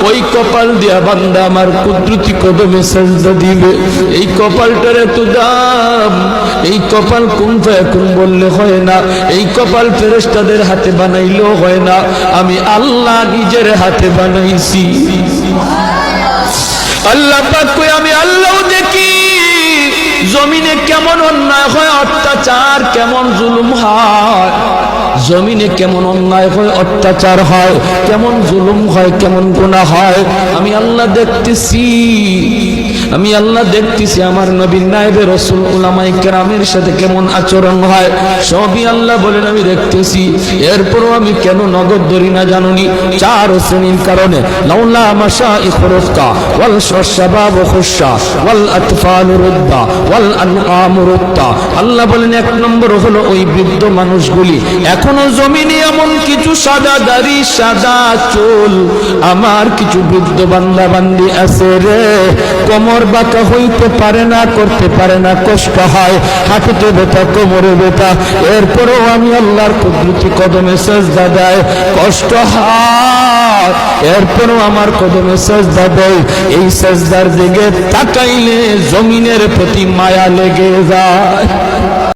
ওই কপাল দিয়া বান্দা আমার কুদরতি কদমে সাজদা দিবে। এই কপালটার এত দাম, এই কপাল কুন ফায়াকুন বললে হয় না, এই কপাল ফেরেশতাদের হাতে বানাইলেও হয় না, আমি আল্লাহ নিজের হাতে বানাইছি। আল্লাহ পাক কই আমি আল্লাহ দেখি জমিনে কেমন অন্যায় হয়, অত্যাচার কেমন জুলুম হয়, জমিনে কেমন অন্যায় হয়, অত্যাচার হয়, কেমন জুলুম হয়, কেমন গুনাহ হয়, আমি আল্লাহ দেখতেছি। আমি আল্লাহ দেখতেছি আমার নবীর নায়েবে রাসূল উলামায়ে কেরামের সাথে কেমন আচরণ হয়, সবই আল্লাহ বলেন আমি দেখতেছি। এরপরও আমি কেন নগদ ধরি না জানুনি? চার শ্রেণীর কারণে। লাউলা মাশাইখুর রুফকা ওয়াল শাবাব খুশা ওয়াল আতফাল রুদ্দা ওয়াল আনআম রুত্তা। আল্লাহ বলেন এক নম্বর হলো ওই বৃদ্ধ মানুষগুলি, এখনো জমিনে এমন কিছু সাদা দাড়ি সাদা চুল আমার কিছু বৃদ্ধ বান্দা বান্দি আছে রে, কোমর বাঁকা হইতে পারে না, করতে পারে না, কষ্ট হয়, হাঁটুতে ব্যথা, কোমরে ব্যথা, এরপরেও আমি আল্লাহর কুদরতি কদমে সাজদা দেয়, কষ্ট হয়, এরপরেও আমার কদমে সাজদা দেয়। এই সাজদার দিকে তাকাইলে জমিনের প্রতি মায়া লেগে যায়।